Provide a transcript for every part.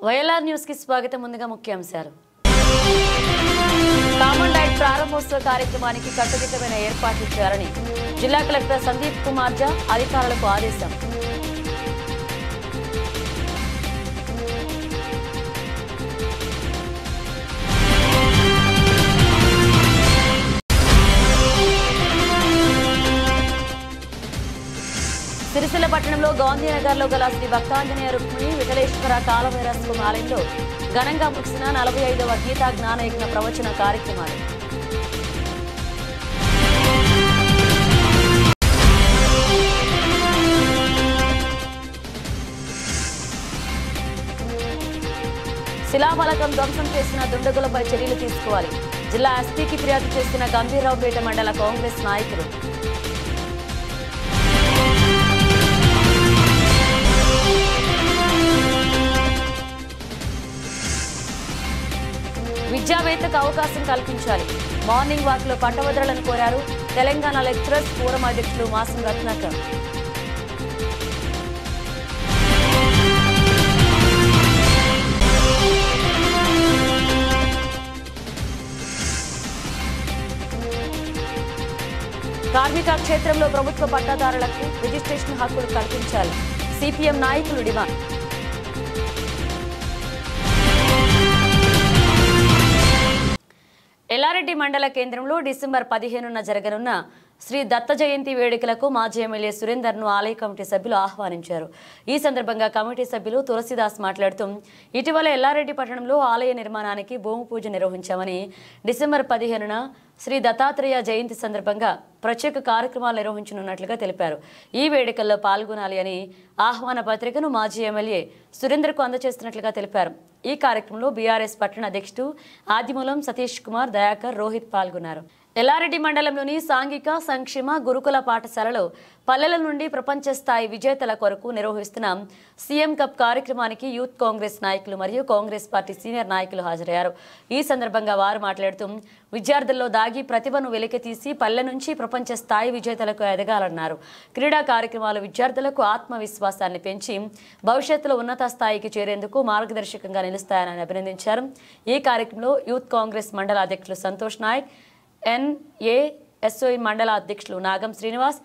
YLR news కి స్వాగతం. ముందుగా ముఖ్యాంశాలు. కామన్ డైట్ ప్రారంభోత్సవ కార్యక్రమానికి కట్టుదిట్టమైన ఏర్పాట్లు చేయాలని జిల్లా కలెక్టర్ సందీప్ కుమార్ ఝా అధికారులకు ఆదేశం. సిరిసిల్ల పట్టణంలో గాంధీనగర్లో గల శ్రీ భక్తాంజనేయ రుక్మిణి విఠలేశ్వర కాలభైరస్వం ఆలయంలో ఘనంగా ముగిసిన 45వ గీతా జ్ఞానయజ్ఞ ప్రవచన కార్యక్రమాలు. శిలాఫలకం ధ్వంసం చేసిన దుండగులపై చర్యలు తీసుకోవాలి. జిల్లా ఎస్పీకి ఫిర్యాదు చేసిన గంభీరరావుపేట మండల కాంగ్రెస్ నాయకులు. విద్యావేత్తకు అవకాశం కల్పించాలి. మార్నింగ్ వాక్ లో పట్టభద్రులను కోరారు తెలంగాణ లెక్చరర్స్ ఫోరం అధ్యక్షులు మాసం రత్నాకర్. కార్మిక క్షేత్రంలో ప్రభుత్వ పట్టాదారులకు రిజిస్ట్రేషన్ హక్కులు కల్పించాలి. సిపిఎం నాయకులు డిమాండ్. ఎల్లారెడ్డి మండల కేంద్రంలో డిసెంబర్ 15న జరగనున్న శ్రీ దత్త జయంతి వేడుకలకు మాజీ ఎమ్మెల్యే సురేందర్ను ఆలయ కమిటీ సభ్యులు ఆహ్వానించారు. ఈ సందర్భంగా కమిటీ సభ్యులు తులసిదాస్ మాట్లాడుతూ ఇటీవల ఎల్లారెడ్డి పట్టణంలో ఆలయ నిర్మాణానికి భూమి పూజ నిర్వహించామని, డిసెంబర్ 15న శ్రీ దత్తాత్రేయ జయంతి సందర్భంగా ప్రత్యేక కార్యక్రమాలు నిర్వహించనున్నట్లుగా తెలిపారు. ఈ వేడుకల్లో పాల్గొనాలి అని ఆహ్వాన పత్రికను మాజీ ఎమ్మెల్యే సురేందర్కు అందజేస్తున్నట్లుగా తెలిపారు. ఈ కార్యక్రమంలో బీఆర్ఎస్ పట్టణ అధ్యక్షుడు ఆదిమూలం సతీష్ కుమార్, దయాకర్, రోహిత్ పాల్గొన్నారు. ఎల్లారెడ్డి మండలంలోని సాంఘిక సంక్షేమ గురుకుల పాఠశాలలో పల్లెల నుండి ప్రపంచ స్థాయి విజేతల కొరకు నిర్వహిస్తున్న సీఎం కప్ కార్యక్రమానికి యూత్ కాంగ్రెస్ నాయకులు మరియు కాంగ్రెస్ పార్టీ సీనియర్ నాయకులు హాజరయ్యారు. ఈ సందర్భంగా వారు మాట్లాడుతూ విద్యార్థుల్లో దాగి ప్రతిభను వెలికితీసి పల్లె నుంచి ప్రపంచ స్థాయి విజేతలకు ఎదగాలన్నారు. క్రీడా కార్యక్రమాలు విద్యార్థులకు ఆత్మవిశ్వాసాన్ని పెంచి భవిష్యత్తులో ఉన్నత స్థాయికి చేరేందుకు మార్గదర్శకంగా నిలుస్తాయని అభినందించారు. ఈ కార్యక్రమంలో యూత్ కాంగ్రెస్ మండల అధ్యక్షులు సంతోష్ నాయక్, ఎన్ఏఎస్ఓ మండల అధ్యక్షులు నాగం శ్రీనివాస్,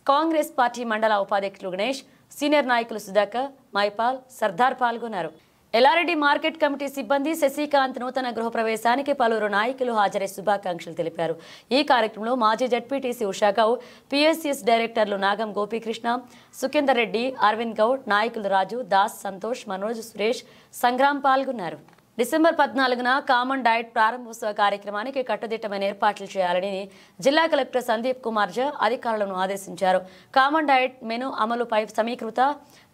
కాంగ్రెస్ పార్టీ మండల ఉపాధ్యక్షులు గణేష్, సీనియర్ నాయకులు సుధాకర్, మైపాల్, సర్దార్ పాల్గొన్నారు. ఎల్లారెడ్డి మార్కెట్ కమిటీ సిబ్బంది శశికాంత్ నూతన గృహప్రవేశానికి పలువురు నాయకులు హాజరై శుభాకాంక్షలు తెలిపారు. ఈ కార్యక్రమంలో మాజీ జడ్పీటీసీ ఉషాగౌడ్, పిఎస్సిఎస్ డైరెక్టర్లు నాగం గోపీకృష్ణ, సుఖేందర్ రెడ్డి, అరవింద్ గౌడ్, నాయకులు రాజు, దాస్, సంతోష్, మనోజ్, సురేష్, సంగ్రామ్ పాల్గొన్నారు. డిసెంబర్ 14న కామన్ డైట్ ప్రారంభోత్సవ కార్యక్రమానికి కట్టుదిట్టమైన ఏర్పాట్లు చేయాలని జిల్లా కలెక్టర్ సందీప్ కుమార్ ఝా అధికారులను ఆదేశించారు. కామన్ డైట్ మెను అమలుపై సమీకృత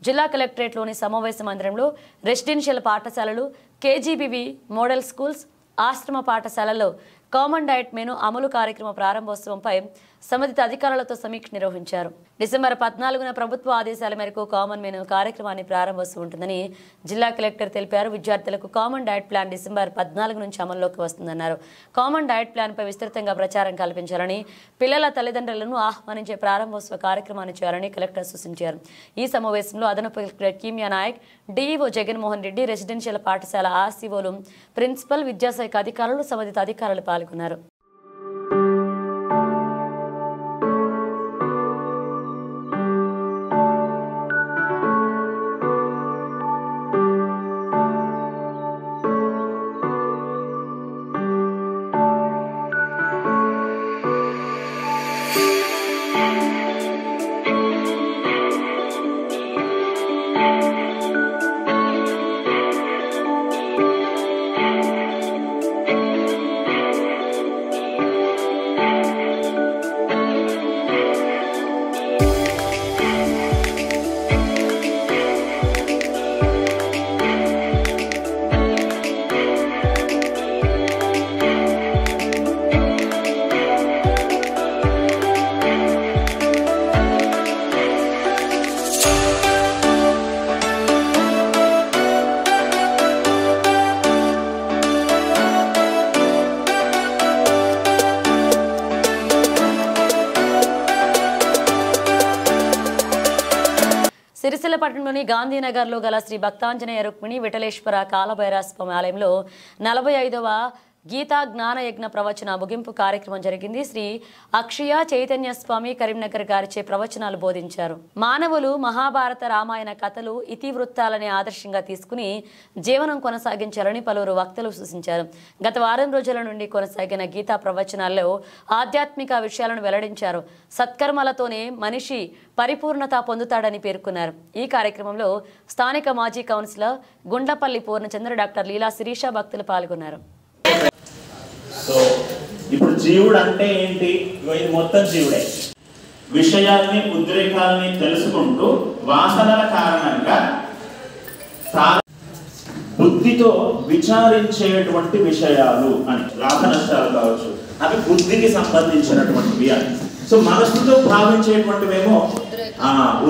జిల్లా కలెక్టరేట్లోని సమావేశ మందిరంలో రెసిడెన్షియల్ పాఠశాలలు, కేజీబీవీ మోడల్ స్కూల్స్, ఆశ్రమ పాఠశాలల్లో కామన్ డైట్ మెను అమలు కార్యక్రమ ప్రారంభోత్సవంపై సంబంధిత అధికారులతో సమీక్ష నిర్వహించారు. డిసెంబర్ 14న ప్రభుత్వ ఆదేశాల మేరకు కామన్ మెను కార్యక్రమాన్ని ప్రారంభోత్సవం ఉంటుందని జిల్లా కలెక్టర్ తెలిపారు. విద్యార్థులకు కామన్ డైట్ ప్లాన్ డిసెంబర్ 14 నుంచి అమల్లోకి వస్తుందన్నారు. కామన్ డైట్ ప్లాన్పై విస్తృతంగా ప్రచారం కల్పించాలని, పిల్లల తల్లిదండ్రులను ఆహ్వానించే ప్రారంభోత్సవ కార్యక్రమాన్ని చేయాలని కలెక్టర్ సూచించారు. ఈ సమావేశంలో అదనపు collector Kimiya Naik, DEO Jaganmohan Reddy, residential పాఠశాల ఆర్సీఓలు, ప్రిన్సిపల్, విద్యాశాఖ అధికారులు, సంబంధిత అధికారులు పాల్గొన్నారు. సిరిసిల్ల పట్టణంలోని గాంధీనగర్లో గల శ్రీ భక్తాంజనేయ రుక్మిణి విఠలేశ్వర కాలభైరవ స్వామి ఆలయంలో 45వ గీతా జ్ఞానయజ్ఞ ప్రవచన ముగింపు కార్యక్రమం జరిగింది. శ్రీ అక్షయ చైతన్య స్వామి కరీంనగర్ గారిచే ప్రవచనాలు బోధించారు. మానవులు మహాభారత రామాయణ కథలు ఇతివృత్తాలని ఆదర్శంగా తీసుకుని జీవనం కొనసాగించాలని పలువురు వక్తలు సూచించారు. గత వారం రోజుల నుండి కొనసాగిన గీతా ప్రవచనాల్లో ఆధ్యాత్మిక విషయాలను వెల్లడించారు. సత్కర్మలతోనే మనిషి పరిపూర్ణత పొందుతాడని పేర్కొన్నారు. ఈ కార్యక్రమంలో స్థానిక మాజీ కౌన్సిలర్ గుండ్లపల్లి పూర్ణచంద్ర, డాక్టర్ లీలా శిరీష భక్తులు పాల్గొన్నారు. సో ఇప్పుడు జీవుడు అంటే ఏంటి? ఇది మొత్తం జీవుడే. విషయాల్ని ఉద్రేకాలని తెలుసుకుంటూ వాసనల కారణంగా బుద్ధితో విచారించేటువంటి విషయాలు అని లాభ నష్టాలు కావచ్చు, అవి బుద్ధికి సంబంధించినటువంటివి అని. సో మనసుతో భావించేటువంటివేమో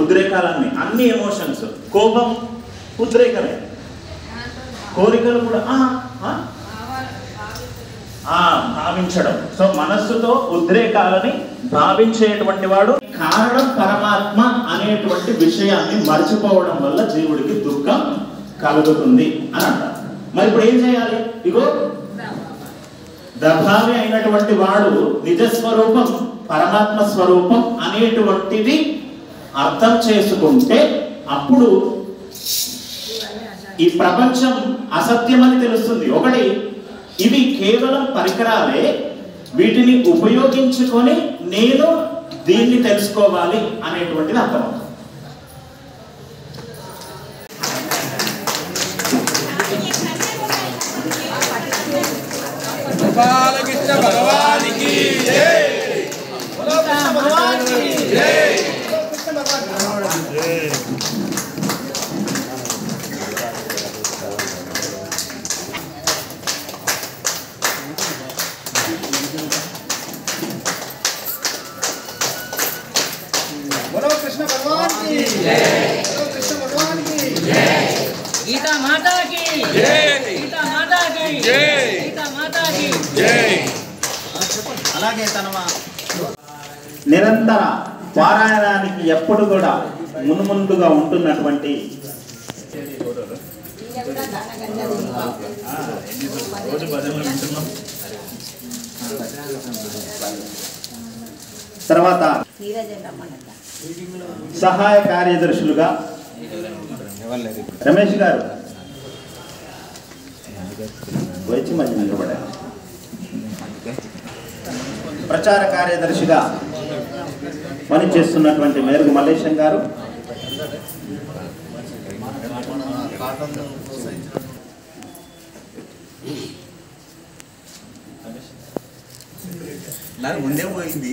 ఉద్రేకాలన్నీ, అన్ని ఎమోషన్స్. కోపం ఉద్రేకమే, కోరికలు కూడా భావించడం. సో మనస్సుతో ఉద్రేకాలని భావించేటువంటి వాడు కారణం పరమాత్మ అనేటువంటి విషయాన్ని మర్చిపోవడం వల్ల జీవుడికి దుఃఖం కలుగుతుంది అని అంటారు. మరి ఇప్పుడు ఏం చేయాలి? ఇగో దభావి అయినటువంటి వాడు నిజస్వరూపం పరమాత్మ స్వరూపం అనేటువంటిది అర్థం చేసుకుంటే అప్పుడు ఈ ప్రపంచం అసత్యమని తెలుస్తుంది. ఒకటి, ఇవి కేవలం పరికరాలే, వీటిని ఉపయోగించుకొని నేను దీన్ని తెలుసుకోవాలి అనేటువంటిది అర్థమవుతుంది. బాలకృష్ణ భగవానికి జై, భగవానికి జై, కృష్ణ భగవానికి జై. बोलो कृष्ण भगवान की जय, बोलो कृष्ण भगवान की जय, गीता माता की जय, गीता माता की जय, गीता माता की जय. అలాగే తన నిరంతర పారాయణానికి ఎప్పుడు కూడా మున్ముందుగా ఉంటున్నటువంటి తర్వాత సహాయ కార్యదర్శులుగా రమేష్ గారు వచ్చి మధ్య నిలబడారు. ప్రచార కార్యదర్శిగా పనిచేస్తున్నటువంటి మేరుగు మల్లేశం గారు, ముందే పోయింది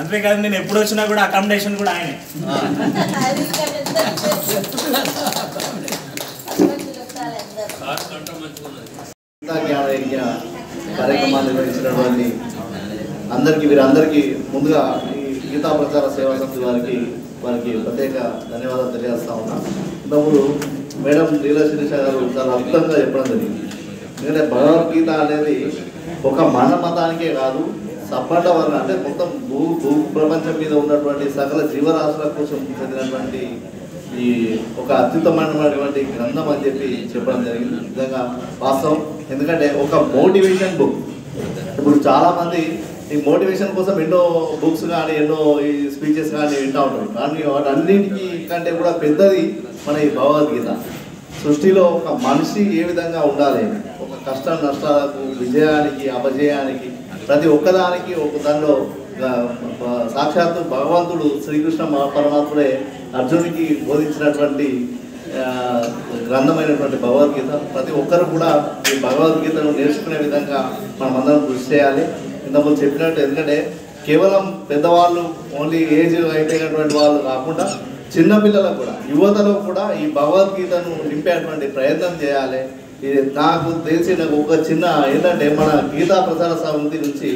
అంతేకాదు నేను ఎప్పుడు వచ్చినా కూడా అకామిడేషన్ కూడా ఆయనే. కార్యక్రమాలు నిర్వహించినటువంటి వీరందరికీ ముందుగా ఈ గీతా ప్రచార సేవా సమితి వారికి ప్రత్యేక ధన్యవాదాలు తెలియజేస్తా ఉన్నా. ఇంతకుముందు మేడం లీలా శిరీష గారు చాలా అద్భుతంగా చెప్పడం జరిగింది. ఎందుకంటే భగవద్గీత అనేది ఒక మన మతానికే కాదు, సబ్బండ వర్గం అంటే మొత్తం భూ ప్రపంచం మీద ఉన్నటువంటి సకల జీవరాశుల కోసం చెందినటువంటి ఈ ఒక అత్యుత్తమైనటువంటి గ్రంథం అని చెప్పడం జరిగింది. నిజంగా వాస్తవం. ఎందుకంటే ఒక మోటివేషన్ బుక్. ఇప్పుడు చాలామంది ఈ మోటివేషన్ కోసం ఎన్నో బుక్స్ కానీ ఎన్నో ఈ స్పీచెస్ కానీ వింటూ ఉంటారు. కానీ వాటన్నిటికీ కంటే కూడా పెద్దది మన ఈ భగవద్గీత. సృష్టిలో ఒక మనిషి ఏ విధంగా ఉండాలి, ఒక కష్ట నష్టాలకు, విజయానికి, అపజయానికి, ప్రతి ఒక్కదానికి ఒక దానిలో సాక్షాత్తు భగవంతుడు శ్రీకృష్ణ పరమాత్ముడే అర్జునుడికి బోధించినటువంటి గ్రంథమైనటువంటి భగవద్గీత. ప్రతి ఒక్కరు కూడా ఈ భగవద్గీతను నేర్చుకునే విధంగా మనం అందరం కృషి చేయాలి. ఇంతకుముందు చెప్పినట్టు, ఎందుకంటే కేవలం పెద్దవాళ్ళు ఓన్లీ ఏజ్ అయిపోయినటువంటి వాళ్ళు కాకుండా చిన్నపిల్లలకు కూడా, యువతలో కూడా ఈ భగవద్గీతను నింపేటువంటి ప్రయత్నం చేయాలి. ఇది నాకు తెలిసిన ఒక చిన్న ఏంటంటే, మన గీతా ప్రచార సమితి నుంచి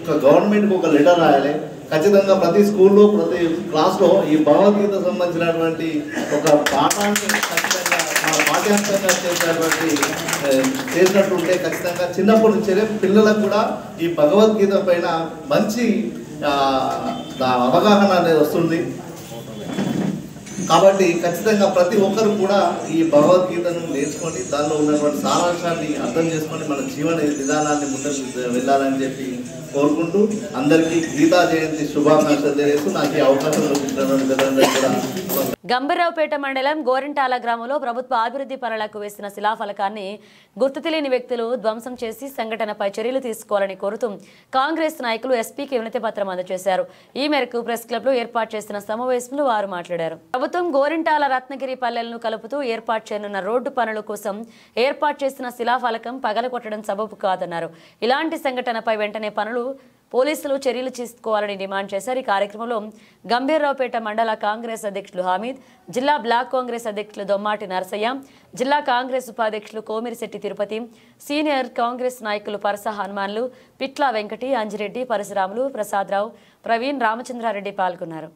ఒక గవర్నమెంట్కి ఒక లెటర్ రాయాలి. ఖచ్చితంగా ప్రతి స్కూల్లో ప్రతి క్లాస్లో ఈ భగవద్గీత సంబంధించినటువంటి ఒక పాఠాన్ని ఖచ్చితంగా పాఠ్యాంశంగా చేసినట్టుంటే ఖచ్చితంగా చిన్నప్పటి నుంచే పిల్లలకు కూడా ఈ భగవద్గీత పైన మంచి అవగాహన అనేది వస్తుంది. కాబట్టి ఖచ్చితంగా ప్రతి ఒక్కరు కూడా ఈ భగవద్గీతను నేర్చుకొని దానిలో ఉన్నటువంటి సారాంశాన్ని అర్థం చేసుకొని మన జీవన విధానాన్ని ముందుకు వెళ్ళాలని చెప్పి కోరుకుంటూ అందరికీ గీతా జయంతి శుభాకాంక్షలు తెలియజేస్తూ నాకు ఈ అవకాశం కూడా. గంభీరావుపేట మండలం గోరింటాల గ్రామంలో ప్రభుత్వ అభివృద్ధి పనులకు వేసిన శిలాఫలకాన్ని గుర్తు తెలియని వ్యక్తులు ధ్వంసం చేసి సంఘటనపై చర్యలు తీసుకోవాలని కోరుతూ కాంగ్రెస్ నాయకులు ఎస్పీకి వినతి పత్రం అందజేశారు. ఈ మేరకు ప్రెస్ క్లబ్ లో ఏర్పాటు చేసిన సమావేశంలో వారు మాట్లాడారు. ప్రభుత్వం గోరింటాల రత్నగిరి పల్లెలను కలుపుతూ ఏర్పాటు చేయనున్న రోడ్డు పనుల కోసం ఏర్పాటు చేసిన శిలాఫలకం పగలగొట్టడం సబబు కాదన్నారు. ఇలాంటి సంఘటనపై వెంటనే పోలీసులు చర్యలు తీసుకోవాలని డిమాండ్ చేశారు. ఈ కార్యక్రమంలో గంభీరావుపేట మండల కాంగ్రెస్ అధ్యక్షులు హమీద్, జిల్లా బ్లాక్ కాంగ్రెస్ అధ్యక్షులు దొమ్మాటి నరసయ్య, జిల్లా కాంగ్రెస్ ఉపాధ్యక్షులు కోమిరిశెట్టి తిరుపతి, సీనియర్ కాంగ్రెస్ నాయకులు పరస హనుమాన్లు, పిట్ల వెంకటి, అంజిరెడ్డి, పరశురాములు, ప్రసాదరావు, ప్రవీణ్, రామచంద్రారెడ్డి పాల్గొన్నారు.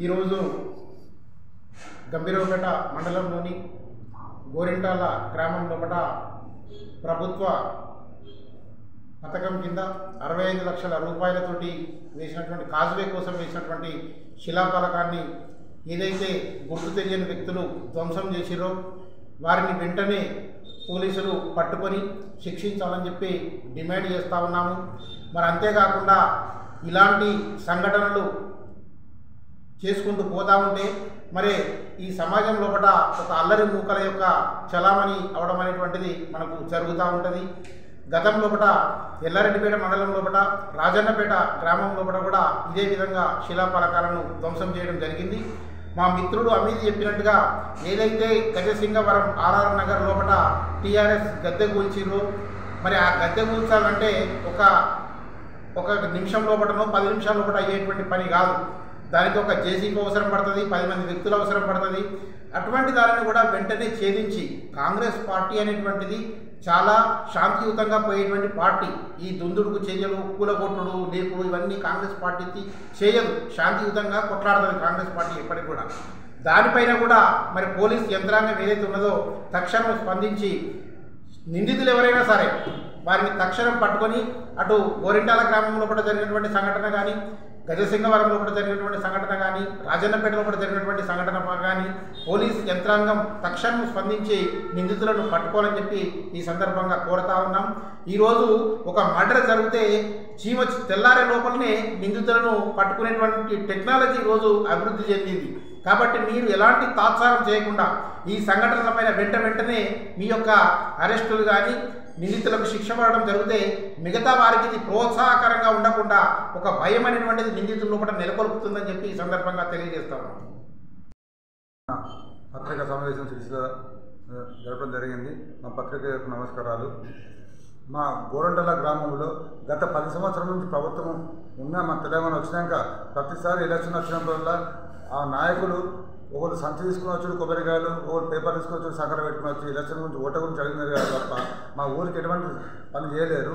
ఈరోజు గంభీరావుపేట మండలంలోని గోరింటాల గ్రామం లోపల ప్రభుత్వ పథకం కింద 65 లక్షల రూపాయలతోటి వేసినటువంటి కాజువే కోసం వేసినటువంటి శిలాఫలకాన్ని ఏదైతే గుర్తు తెలియని వ్యక్తులు ధ్వంసం చేసిరో వారిని వెంటనే పోలీసులు పట్టుకొని శిక్షించాలని చెప్పి డిమాండ్ చేస్తూ ఉన్నాము. మరి అంతేకాకుండా ఇలాంటి సంఘటనలు చేసుకుంటూ పోతా ఉంటే మరి ఈ సమాజం లోపల ఒక అల్లరి మూకల యొక్క చలామణి అవడం అనేటువంటిది మనకు జరుగుతూ ఉంటుంది. గతం లోపల ఎల్లారెడ్డిపేట మండలం లోపల రాజన్నపేట గ్రామం లోపల కూడా ఇదే విధంగా శిలాఫలకాలను ధ్వంసం చేయడం జరిగింది. మా మిత్రుడు అమీద్ చెప్పినట్టుగా ఏదైతే గజసింగవరం ఆర్ఆర్ నగర్ లోపల టీఆర్ఎస్ గద్దె కూల్చిరో మరి ఆ గద్దె కూల్చాలంటే ఒక నిమిషం లోపలనో 10 నిమిషాల లోపల అయ్యేటువంటి పని కాదు. దానికి ఒక జేసీబీ అవసరం పడుతుంది, 10 మంది వ్యక్తులు అవసరం పడుతుంది. అటువంటి దానిని కూడా వెంటనే ఛేదించి కాంగ్రెస్ పార్టీ అనేటువంటిది చాలా శాంతియుతంగా పోయేటువంటి పార్టీ. ఈ దుందుడుకు చర్యలు, కూలగొట్టుడు, లేపుడు ఇవన్నీ కాంగ్రెస్ పార్టీకి చేయదు. శాంతియుతంగా కొట్లాడుతుంది కాంగ్రెస్ పార్టీ ఎప్పటికి కూడా. దానిపైన కూడా మరి పోలీస్ యంత్రాంగం ఏదైతే ఉన్నదో తక్షణం స్పందించి నిందితులు ఎవరైనా సరే వారిని తక్షణం పట్టుకొని అటు గోరింటాల గ్రామంలో కూడా జరిగినటువంటి సంఘటన కానీ, గజసింగవరంలో కూడా జరిగినటువంటి సంఘటన కానీ, రాజన్నపేటలో కూడా జరిగినటువంటి సంఘటన కానీ పోలీస్ యంత్రాంగం తక్షణం స్పందించి నిందితులను పట్టుకోవాలని చెప్పి ఈ సందర్భంగా కోరుతా ఉన్నాం. ఈరోజు ఒక మర్డర్ జరిగితే చీమ తెల్లారే లోపలనే నిందితులను పట్టుకునేటువంటి టెక్నాలజీ ఈరోజు అభివృద్ధి చెందింది. కాబట్టి మీరు ఎలాంటి తాత్సారం చేయకుండా ఈ సంఘటనలపైన వెంటనే మీ యొక్క అరెస్టులు కానీ నిందితులకు శిక్ష పడడం జరిగితే మిగతా వారికి ఇది ప్రోత్సాహకరంగా ఉండకుండా ఒక భయం అనేటువంటిది నిందితుల లోపల నెలకొల్పుతుందని చెప్పి ఈ సందర్భంగా తెలియజేస్తాను. పత్రికా సమావేశం జరపడం జరిగింది. మా పత్రిక నమస్కారాలు. మా గోరంటల గ్రామంలో గత 10 సంవత్సరాల నుంచి ప్రభుత్వం మా తెలంగాణ వచ్చినాక ప్రతిసారి ఎలక్షన్ వచ్చినప్పుడల్లా ఆ నాయకులు ఒకరు సంచి తీసుకుని వచ్చాడు, కొబ్బరికాయలు, ఒకరు పేపర్ తీసుకుని వచ్చాడు, సకర పెట్టుకుని వచ్చి ఎలక్షన్ గురించి ఓట గురించి అడిగినారు కాదు తప్ప మా ఊరికి ఎటువంటి పని చేయలేరు.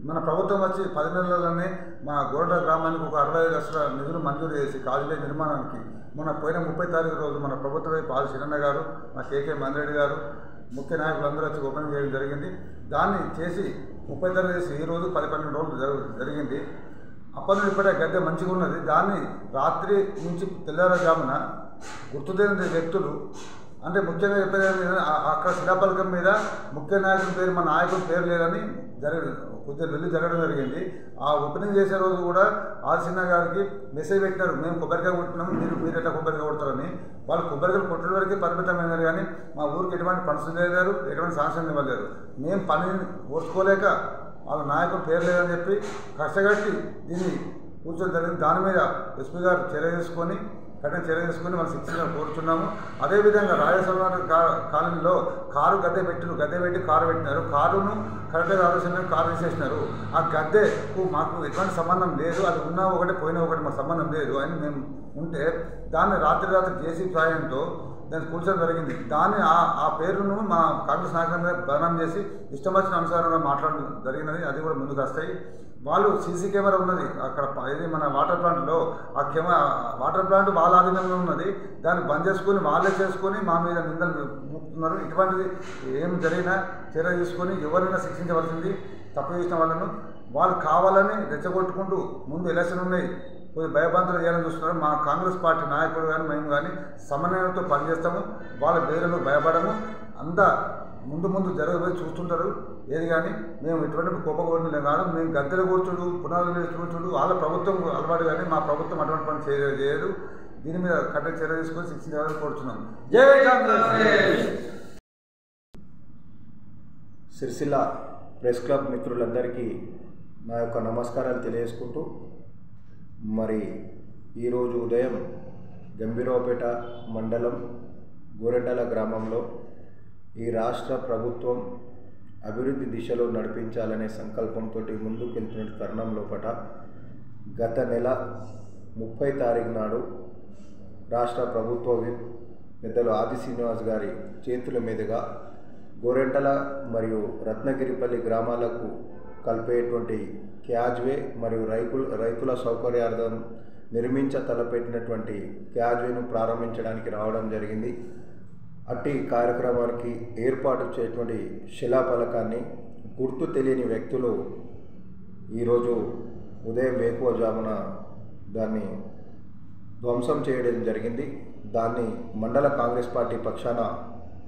మన ప్రభుత్వం వచ్చి 10 నెలల్లోనే మా గోరంట గ్రామానికి ఒక 65 లక్షల నిధులు మంజూరు చేసి కాజువే నిర్మాణానికి మొన్న పోయిన 30 తారీఖు రోజు మన ప్రభుత్వమే పాల్ శిరన్న గారు, మా కేకే మందిరెడ్డి గారు, ముఖ్య నాయకులు అందరూ వచ్చి ఓపెన్ చేయడం జరిగింది. దాన్ని చేసి 30 తారీఖు చేసి ఈరోజు 10-12 రోజులు జరిగింది. అప్పటి నుండి ఇప్పటికే గద్దె మంచిగా ఉన్నది. దాన్ని రాత్రి నుంచి తెల్లారుజామున గుర్తు తెలియని వ్యక్తులు అంటే ముఖ్యంగా చెప్పేది అక్కడ శిలాఫలకం మీద ముఖ్య నాయకుల పేరు, మా నాయకుల పేరు లేదని కొద్దిగా వెళ్ళి జరగడం జరిగింది. ఆ ఓపెనింగ్ చేసే రోజు కూడా ఆర్సిన్న గారికి మెసేజ్ పెట్టినారు, మేము కొబ్బరికాయ కొట్టినాము, మీరు ఎట్లా కొబ్బరికాయ కొడతారని. వాళ్ళు కొబ్బరికాయలు కొట్టడం వరకే పరిమితమైనారు కానీ మా ఊరికి ఎటువంటి ఫండ్స్ లేదారు, ఎటువంటి శాంక్షన్ ఇవ్వలేరు. మేము పనిని ఓర్చుకోలేక వాళ్ళ నాయకులు పేరు లేదని చెప్పి కష్టగట్టి దీన్ని కూర్చొని జరిగింది. దాని మీద ఎస్పీ గారు కఠిన చర్య తీసుకొని మనం శిక్షణ కోరుచున్నాము. అదేవిధంగా రాజేశ్వర కాలనీలో కారు గద్దె పెట్టి కారు పెట్టినారు. కారును కరెక్ట్గా ఆలోచన కారు తీసేసినారు. ఆ గద్దెకు మాకు ఎటువంటి సంబంధం లేదు, అది ఉన్నా ఒకటి పోయినా ఒకటి మాకు సంబంధం లేదు అని మేము ఉంటే దాన్ని రాత్రి జేసీ సాయంతో దాన్ని కూర్చోడం జరిగింది. దాన్ని ఆ పేరును మా కాంగ్రెస్ నాయకుల బదనాం చేసి ఇష్టం వచ్చిన అనుసారంగా మాట్లాడడం జరిగినది. అది కూడా ముందుకు వస్తాయి. వాళ్ళు సీసీ కెమెరా ఉన్నది అక్కడ ఇది మన వాటర్ ప్లాంట్లో, ఆ వాటర్ ప్లాంట్ వాళ్ళ ఆధీనంలో ఉన్నది. దాన్ని బంద్ చేసుకొని వాళ్ళే చేసుకొని మా మీద నిందలు మోపుతున్నారు. ఇటువంటిది ఏం జరిగినా చర్య తీసుకొని ఎవరైనా శిక్షించవలసింది. తప్పు చేసిన వాళ్ళను వాళ్ళు కావాలని రెచ్చగొట్టుకుంటూ ముందు ఎలక్షన్ ఉన్నాయి కొద్దిగా భయభ్రాంతులు చేయాలని చూస్తున్నారు. మా కాంగ్రెస్ పార్టీ నాయకులు కానీ మేము కానీ సమన్వయంతో పనిచేస్తాము. వాళ్ళ బెదిరింపు భయపడము. అంతా ముందు జరగబోయి చూస్తుంటారు. ఏది కానీ మేము ఎటువంటి కోపగొట్టలే కాదు. మేము గద్దెలు కూర్చుడు పునాదులు వేసి కూర్చుడు వాళ్ళ ప్రభుత్వం అలవాటు కానీ మా ప్రభుత్వం అటువంటి పని చేయలేదు. దీని మీద కఠిన చర్య తీసుకొని శిక్షించాలని కోరుతున్నాం. జై కాంగ్రెస్. సిరిసిల్ల ప్రెస్ క్లబ్ మిత్రులందరికీ నా యొక్క నమస్కారాలు తెలియజేసుకుంటూ మరి ఈరోజు ఉదయం గంభీరావుపేట మండలం గోరెంటల గ్రామంలో ఈ రాష్ట్ర ప్రభుత్వం అభివృద్ధి దిశలో నడిపించాలనే సంకల్పంతో ముందుకెళ్తున్న తరుణం లోపల గత నెల 30 తారీఖు నాడు రాష్ట్ర ప్రభుత్వ విప్ పెద్దలు ఆది శ్రీనివాస్ గారి చేతుల మీదుగా గోరెంటల మరియు రత్నగిరిపల్లి గ్రామాలకు కలిపేటువంటి క్యాజ్వే మరియు రైతుల సౌకర్యార్థం తలపెట్టినటువంటి క్యాజ్వేను ప్రారంభించడానికి రావడం జరిగింది. అట్టి కార్యక్రమానికి ఏర్పాటు చేయటువంటి శిలాఫలకాన్ని గుర్తు తెలియని వ్యక్తులు ఈరోజు ఉదయం వేకువజామున దాన్ని ధ్వంసం చేయడం జరిగింది. దాన్ని మండల కాంగ్రెస్ పార్టీ పక్షాన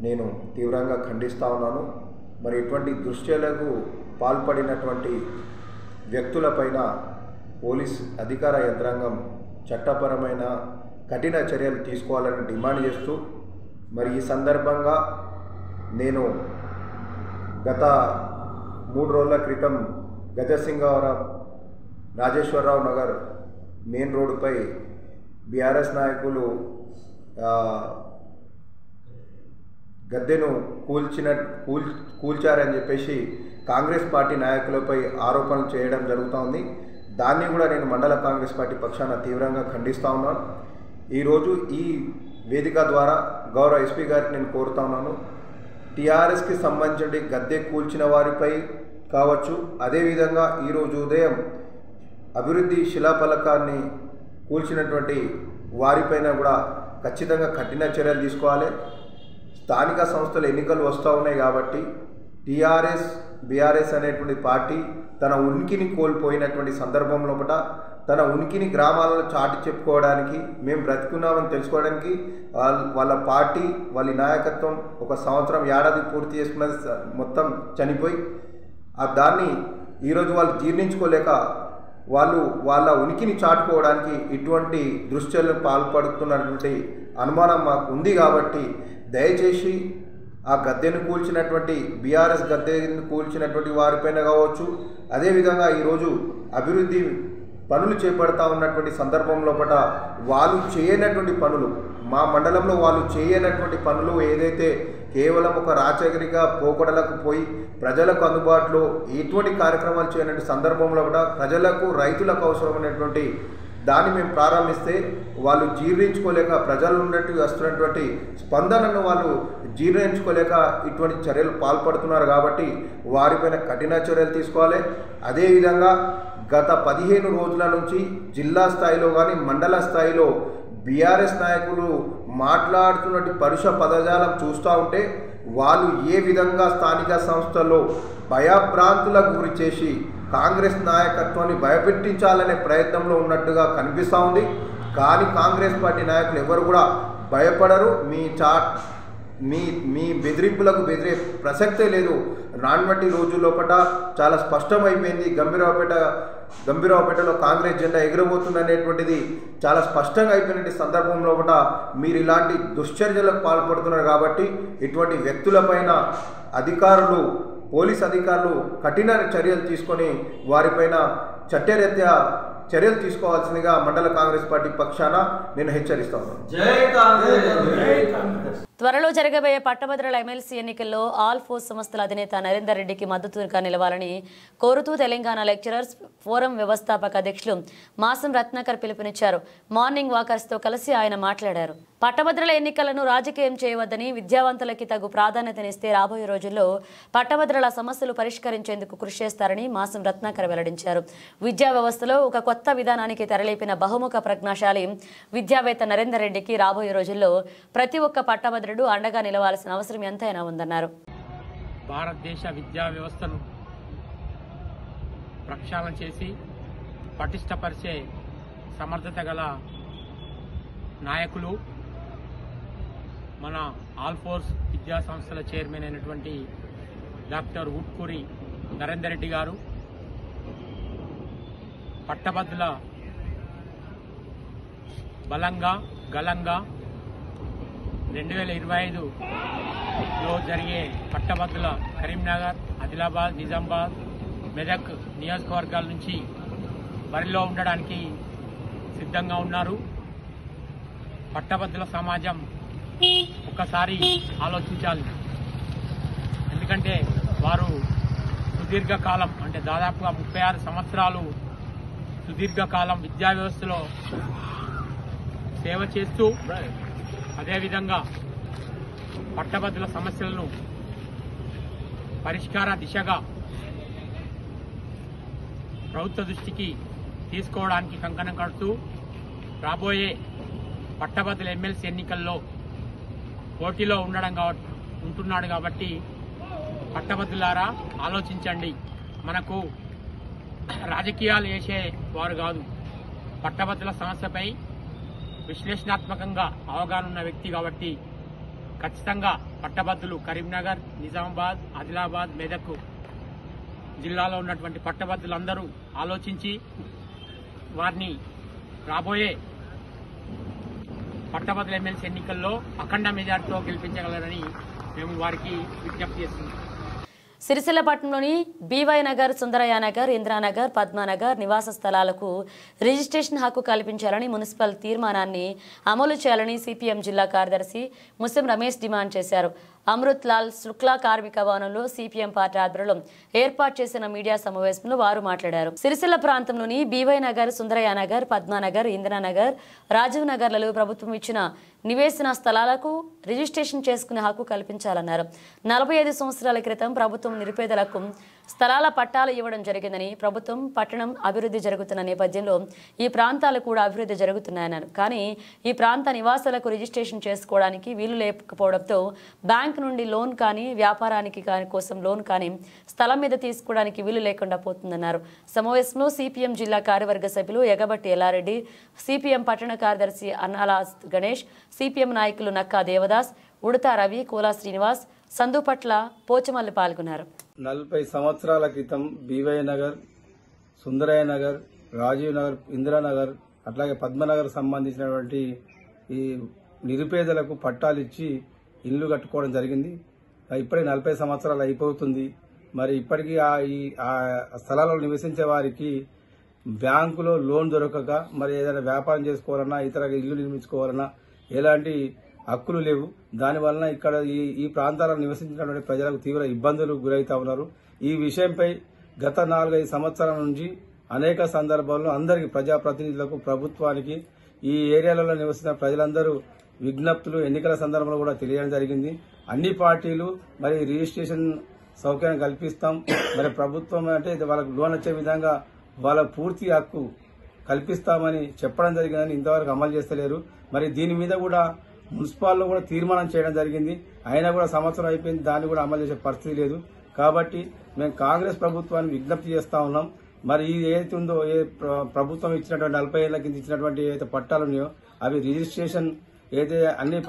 నేను తీవ్రంగా ఖండిస్తూ ఉన్నాను. మరి ఇటువంటి దుశ్చర్యలకు పాల్పడినటువంటి వ్యక్తులపైన పోలీస్ అధికార యంత్రాంగం చట్టపరమైన కఠిన చర్యలు తీసుకోవాలని డిమాండ్ చేస్తూ మరి ఈ సందర్భంగా నేను గత 3 రోజుల క్రితం గజసింగవరం రాజేశ్వరరావు నగర్ మెయిన్ రోడ్డుపై బీఆర్ఎస్ నాయకులు గద్దెను కూల్చారని చెప్పేసి కాంగ్రెస్ పార్టీ నాయకులపై ఆరోపణలు చేయడం జరుగుతోంది. దాన్ని కూడా నేను మండల కాంగ్రెస్ పార్టీ పక్షాన తీవ్రంగా ఖండిస్తూ ఉన్నాను. ఈరోజు ఈ వేదిక ద్వారా గౌరవ ఎస్పీ గారికి నేను కోరుతా ఉన్నాను, టీఆర్ఎస్కి సంబంధించి గద్దె కూల్చిన వారిపై కావచ్చు, అదేవిధంగా ఈరోజు ఉదయం అభివృద్ధి శిలాఫలకాన్ని కూల్చినటువంటి వారిపైన కూడా ఖచ్చితంగా కఠిన చర్యలు తీసుకోవాలి. స్థానిక సంస్థల ఎన్నికలు వస్తూ ఉన్నాయి కాబట్టి టీఆర్ఎస్ బీఆర్ఎస్ అనేటువంటి పార్టీ తన ఉనికిని కోల్పోయినటువంటి సందర్భంలో తన ఉనికిని గ్రామాలలో చాటి చెప్పుకోవడానికి, మేము బ్రతుకున్నామని తెలుసుకోవడానికి వాళ్ళ పార్టీ వాళ్ళ నాయకత్వం 1 సంవత్సరం ఏడాది పూర్తి చేసుకున్నది మొత్తం చనిపోయి దాన్ని ఈరోజు వాళ్ళు జీర్ణించుకోలేక వాళ్ళు వాళ్ళ ఉనికిని చాటుకోవడానికి ఇటువంటి దృశ్యాలను పాల్పడుతున్నటువంటి అనుమానం మాకు ఉంది. కాబట్టి దయచేసి ఆ గద్దెను కూల్చినటువంటి బీఆర్ఎస్ గద్దెను కూల్చినటువంటి వారిపైన కావచ్చు, అదేవిధంగా ఈరోజు అభివృద్ధి పనులు చేపడతా ఉన్నటువంటి సందర్భంలో వాళ్ళు చేయనటువంటి పనులు, మా మండలంలో వాళ్ళు చేయనటువంటి పనులు ఏదైతే కేవలం ఒక రాచగిరిగా పోకడలకు పోయి ప్రజలకు అందుబాటులో ఎటువంటి కార్యక్రమాలు చేయనటువంటి సందర్భంలో ప్రజలకు రైతులకు అవసరమైనటువంటి దాన్ని మేము ప్రారంభిస్తే వాళ్ళు జీర్ణించుకోలేక ప్రజలు ఉన్నట్టు వస్తున్నటువంటి స్పందనను వాళ్ళు జీర్ణించుకోలేక ఇటువంటి చర్యలు పాల్పడుతున్నారు. కాబట్టి వారిపైన కఠిన చర్యలు తీసుకోవాలి. అదేవిధంగా గత 15 రోజుల నుంచి జిల్లా స్థాయిలో కానీ మండల స్థాయిలో బీఆర్ఎస్ నాయకులు మాట్లాడుతున్నటువంటి పరుష పదజాలం చూస్తూ ఉంటే వాళ్ళు ఏ విధంగా స్థానిక సంస్థల్లో భయభ్రాంతులకు గురి చేసి కాంగ్రెస్ నాయకత్వాన్ని భయపెట్టించాలనే ప్రయత్నంలో ఉన్నట్టుగా కనిపిస్తూ ఉంది. కానీ కాంగ్రెస్ పార్టీ నాయకులు ఎవరు కూడా భయపడరు. మీ బెదిరింపులకు బెదిరే ప్రసక్తే లేదు. రానున్నటి రోజుల్లోపట చాలా స్పష్టమైపోయింది. గంభీరావుపేటలో కాంగ్రెస్ జెండా ఎగురబోతుందనేటువంటిది చాలా స్పష్టంగా అయిపోయిన సందర్భంలో మీరు ఇలాంటి దుశ్చర్యలకు పాల్పడుతున్నారు. కాబట్టి ఇటువంటి వ్యక్తులపైన అధికారులు, పోలీస్ అధికారులు కఠిన చర్యలు తీసుకొని వారిపైన చట్టరీత్యా చర్యలు తీసుకోవాల్సిందిగా మండల కాంగ్రెస్ పార్టీ పక్షాన నేను హెచ్చరిస్తాను. జై కాంగ్రెస్. త్వరలో జరగబోయే పట్టభద్రుల ఎమ్మెల్సీ ఎన్నికల్లో ఆల్ ఫోర్స్ సంస్థల అధినేత నరేందర్ రెడ్డికి మద్దతుగా నిలవాలని కోరుతూ తెలంగాణ లెక్చరర్స్ ఫోరం వ్యవస్థాపక అధ్యక్షులు మాసం రత్నాకర్ పిలుపునిచ్చారు. మార్నింగ్ వాకర్స్తో కలిసి ఆయన మాట్లాడారు. పట్టభద్రుల ఎన్నికలను రాజకీయం చేయవద్దని, విద్యావంతులకి తగు ప్రాధాన్యతనిస్తే రాబోయే రోజుల్లో పట్టభద్రుల సమస్యలు పరిష్కరించేందుకు కృషి చేస్తారని మాసం రత్నాకర్ వెల్లడించారు. విద్యా వ్యవస్థలో ఒక కొత్త విధానానికి తెరలేపిన బహుముఖ ప్రజ్ఞాశాలి విద్యావేత్త నరేందర్ రెడ్డికి రాబోయే రోజుల్లో ప్రతి ఒక్క పట్టభద్రుడు అండగా నిలవాల్సిన అవసరం ఎంతైనా ఉందన్నారు. భారతదేశ విద్యా వ్యవస్థను ప్రక్షాళన చేసి పటిష్టపరిచే సమర్థత గల నాయకులు మన ఆల్ ఫోర్స్ విద్యా సంస్థల చైర్మన్ అయినటువంటి డాక్టర్ ఉట్కూరి నరేందర్ రెడ్డి గారు పట్టభద్రుల బలంగా గలంగా 2025లో జరిగే పట్టభద్రుల కరీంనగర్, ఆదిలాబాద్, నిజామాబాద్, మెదక్ నియోజకవర్గాల నుంచి బరిలో ఉండడానికి సిద్ధంగా ఉన్నారు. పట్టభద్రుల సమాజం ఒక్కసారి ఆలోచించాలి. ఎందుకంటే వారు సుదీర్ఘకాలం అంటే దాదాపుగా 36 సంవత్సరాలు సుదీర్ఘకాలం విద్యా వ్యవస్థలో సేవ చేస్తూ అదేవిధంగా పట్టభద్రుల సమస్యలను పరిష్కార దిశగా ప్రభుత్వ దృష్టికి తీసుకోవడానికి కంకణం కడుతూ రాబోయే పట్టభద్రుల ఎమ్మెల్సీ ఎన్నికల్లో పోటీలో ఉంటున్నాడు కాబట్టి పట్టభద్రులారా ఆలోచించండి. మనకు రాజకీయాలు చేసే వారు కాదు, పట్టభద్రుల సమస్యపై విశ్లేషణాత్మకంగా అవగాహన ఉన్న వ్యక్తి కాబట్టి ఖచ్చితంగా పట్టభద్రులు కరీంనగర్, నిజామాబాద్, ఆదిలాబాద్, మెదక్ జిల్లాలో ఉన్నటువంటి పట్టభద్రులందరూ ఆలోచించి వారిని రాబోయే పట్టభద్రుల ఎమ్మెల్సీ ఎన్నికల్లో అఖండ మెజార్టీతో గెలిపించగలరని మేము వారికి విజ్ఞప్తి చేస్తున్నాం. సిరిసిల్లపట్నంలోని బీవై నగర్, సుందరయ్య నగర్, ఇంద్రానగర్, పద్మానగర్ నివాస స్థలాలకు రిజిస్ట్రేషన్ హక్కు కల్పించాలని మున్సిపల్ తీర్మానాన్ని అమలు చేయాలని సిపిఎం జిల్లా కార్యదర్శి ముస్లిం రమేష్ డిమాండ్ చేశారు. అమృత్ లాల్ శుక్లా కార్మిక భవనంలో సిపిఎం పార్టీ ఆధ్వర్యంలో ఏర్పాటు చేసిన మీడియా సమావేశంలో వారు మాట్లాడారు. సిరిసిల్ల ప్రాంతంలోని బీవై నగర్, సుందరయ్య నగర్, పద్మానగర్, ఇంద్రానగర్, రాజీవ్ నగర్లలో ప్రభుత్వం ఇచ్చిన నివేశన స్థలాలకు రిజిస్ట్రేషన్ చేసుకునే హక్కు కల్పించాలన్నారు. 45 సంవత్సరాల క్రితం ప్రభుత్వం నిరుపేదలకు స్థలాల పట్టాలు ఇవ్వడం జరిగిందని, ప్రభుత్వం పట్టణం అభివృద్ధి జరుగుతున్న నేపథ్యంలో ఈ ప్రాంతాలు కూడా అభివృద్ధి జరుగుతున్నాయన్నారు. కానీ ఈ ప్రాంత నివాసాలకు రిజిస్ట్రేషన్ చేసుకోవడానికి వీలు లేకపోవడంతో బ్యాంక్ నుండి లోన్ కానీ, వ్యాపారానికి కోసం లోన్ కానీ స్థలం మీద తీసుకోవడానికి వీలు లేకుండా పోతుందన్నారు. సమావేశంలో సిపిఎం జిల్లా కార్యవర్గ సభ్యులు ఎగబట్టి ఎల్లారెడ్డి, సిపిఎం పట్టణ కార్యదర్శి అన్నాల గణేష్, సిపిఎం నాయకులు నక్కా దేవదాస్, ఉడతా రవి, కోలా శ్రీనివాస్, సందుపట్ల పోచమల్లి పాల్గొన్నారు. 40 సంవత్సరాల క్రితం బీవై నగర్, సుందరయ్య నగర్, రాజీవ్ నగర్, ఇందిరానగర్ అట్లాగే పద్మనగర్ సంబంధించినటువంటి ఈ నిరుపేదలకు పట్టాలు ఇచ్చి ఇల్లు కట్టుకోవడం జరిగింది. ఇప్పటికి 40 సంవత్సరాలు అయిపోతుంది. మరి ఇప్పటికీ ఆ స్థలాల్లో నివసించే వారికి బ్యాంకులో లోన్ దొరకక మరి ఏదైనా వ్యాపారం చేసుకోవాలన్నా, ఇతర ఇల్లు నిర్మించుకోవాలన్నా ఎలాంటి హక్కులు లేవు. దానివలన ఇక్కడ ఈ ప్రాంతాల్లో నివసించినటువంటి ప్రజలకు తీవ్ర ఇబ్బందులు గురవుతా ఉన్నారు. ఈ విషయంపై గత 4-5 సంవత్సరాల నుంచి అనేక సందర్భాల్లో అందరికీ ప్రజాప్రతినిధులకు, ప్రభుత్వానికి, ఈ ఏరియాలలో నివసించిన ప్రజలందరూ విజ్ఞప్తులు ఎన్నికల సందర్భంలో కూడా తెలియడం జరిగింది. అన్ని పార్టీలు మరి రిజిస్ట్రేషన్ సౌకర్యం కల్పిస్తాం, మరి ప్రభుత్వం అంటే వాళ్ళకు లోన్ వచ్చే విధంగా వాళ్ళ పూర్తి హక్కు కల్పిస్తామని చెప్పడం జరిగిందని ఇంతవరకు అమలు చేస్తలేరు. మరి దీని మీద కూడా మున్సిపాల్లో కూడా తీర్మానం చేయడం జరిగింది. అయినా కూడా సంవత్సరం అయిపోయింది, దాన్ని కూడా అమలు చేసే పరిస్థితి లేదు. కాబట్టి మేము కాంగ్రెస్ ప్రభుత్వాన్ని విజ్ఞప్తి చేస్తా ఉన్నాం. మరి ఇది ఏదైతే ఉందో, ఏ ప్రభుత్వం ఇచ్చినటువంటి 40 ఏళ్ల కింద ఇచ్చినటువంటి ఏదైతే పట్టాలు ఉన్నాయో అవి రిజిస్ట్రేషన్ ఏదైతే అన్ని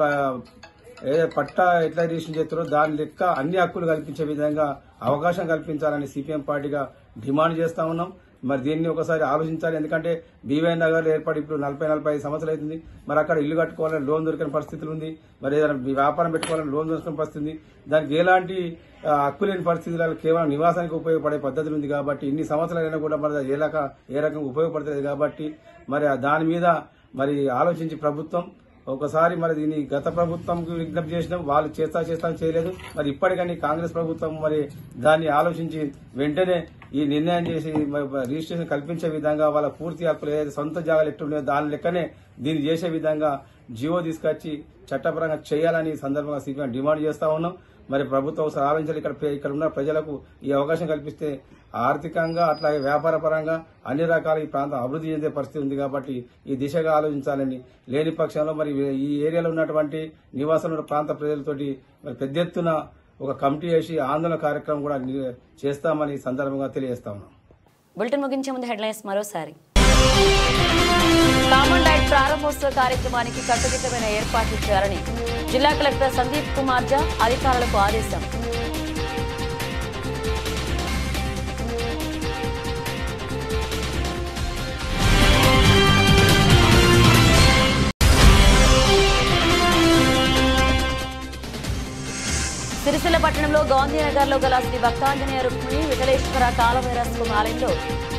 పట్టా ఎట్లా రిజిస్ట్రేషన్ చేస్తారో దాని లెక్క అన్ని హక్కులు కల్పించే విధంగా అవకాశం కల్పించాలని సిపిఎం పార్టీగా డిమాండ్ చేస్తా ఉన్నాం. మరి దీన్ని ఒకసారి ఆలోచించాలి. ఎందుకంటే బీవై నగర్ ఏర్పడి ఇప్పుడు 40-45 సంవత్సరాలు అవుతుంది. మరి అక్కడ ఇల్లు కట్టుకోవాలని లోన్ దొరికిన పరిస్థితులు ఉంది. మరి ఏదైనా వ్యాపారం పెట్టుకోవాలని లోన్ దొరికిన పరిస్థితి ఉంది. దానికి ఎలాంటి హక్కు లేని పరిస్థితులలో కేవలం నివాసానికి ఉపయోగపడే పద్ధతులు ఉంది. కాబట్టి ఇన్ని సంవత్సరాలైనా కూడా మరి ఏ రకంగా ఉపయోగపడుతుంది. కాబట్టి మరి దాని మీద మరి ఆలోచించి ప్రభుత్వం ఒకసారి మరి దీన్ని గత ప్రభుత్వంకి విజ్ఞప్తి చేసినాం, వాళ్ళు చేస్తాం చేయలేదు. మరి ఇప్పటికని కాంగ్రెస్ ప్రభుత్వం మరి దాన్ని ఆలోచించి వెంటనే ఈ నిర్ణయం చేసి రిజిస్ట్రేషన్ కల్పించే విధంగా వాళ్ళ పూర్తి హక్కులు ఏదైతే సొంత జాగాలు ఎట్టున్నాయో దాని లెక్కనే దీన్ని చేసే విధంగా జీవో తీసుకొచ్చి చట్టపరంగా చేయాలని సందర్భంగా సిపిఎం డిమాండ్ చేస్తా ఉన్నాం. మరి ప్రభుత్వం ఒకసారి ఆలోచించాలి. ఇక్కడ ఉన్న ప్రజలకు ఈ అవకాశం కల్పిస్తే ఆర్థికంగా అట్లాగే వ్యాపార పరంగా అన్ని రకాల ఈ ప్రాంతం అభివృద్ధి చెందే పరిస్థితి ఉంది. కాబట్టి ఈ దిశగా ఆలోచించాలని, లేని పక్షంలో మరి ఈ ఏరియాలో ఉన్నటువంటి నివాసంలో ప్రాంత ప్రజలతోటి మరి పెద్ద ఎత్తున ఒక కమిటీ వేసి ఆందోళన కార్యక్రమం కూడా చేస్తామని సందర్భంగా తెలియజేస్తా ఉన్నాం. బులెటిన్ ముగించే ముందు హెడ్లైన్స్ మరోసారి. కామన్ డైట్ ప్రారంభోత్సవ కార్యక్రమానికి కట్టుదిట్టమైన ఏర్పాట్లు చేయాలని జిల్లా కలెక్టర్ సందీప్ కుమార్ ఝా అధికారులకు ఆదేశం. సిరిసిల్ల పట్టణంలో గాంధీనగర్లో గల శ్రీ భక్తాంజనేయ రుక్మిణి విఠలేశ్వర కాలభైరస్వం ఆలయంలో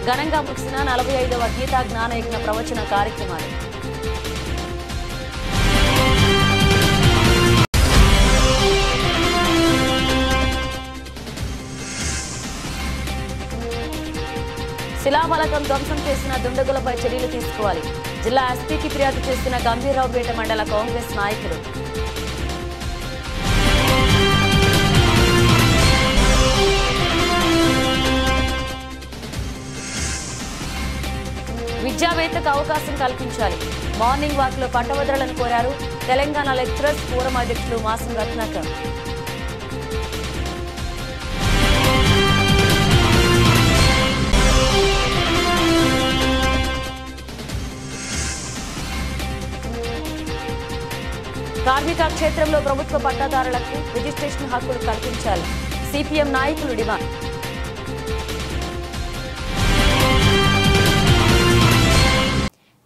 ఘనంగా ముగిసిన 45వ గీతా జ్ఞానయజ్ఞ ప్రవచన కార్యక్రమాలు. శిలాఫలకం ధ్వంసం చేసిన దుండగులపై చర్యలు తీసుకోవాలి. జిల్లా ఎస్పీకి ఫిర్యాదు చేసిన గంభీరరావుపేట మండల కాంగ్రెస్ నాయకులు. విద్యావేత్తకు అవకాశం కల్పించాలి. మార్నింగ్ వాక్ లో పట్టభద్రులను కోరారు తెలంగాణ లెక్చరర్స్ ఫోరం అధ్యక్షులు మాసం రత్నాకర్. కార్మిక క్షేత్రంలో ప్రభుత్వ పట్టాదారులకు రిజిస్ట్రేషన్ హక్కులు కల్పించాలి. సిపిఎం నాయకులు డిమాండ్.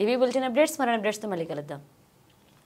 ఇవి బులెటిన్ అప్డేట్స్. మరిన్ని అప్డేట్స్తో మళ్ళీ కలుద్దాం.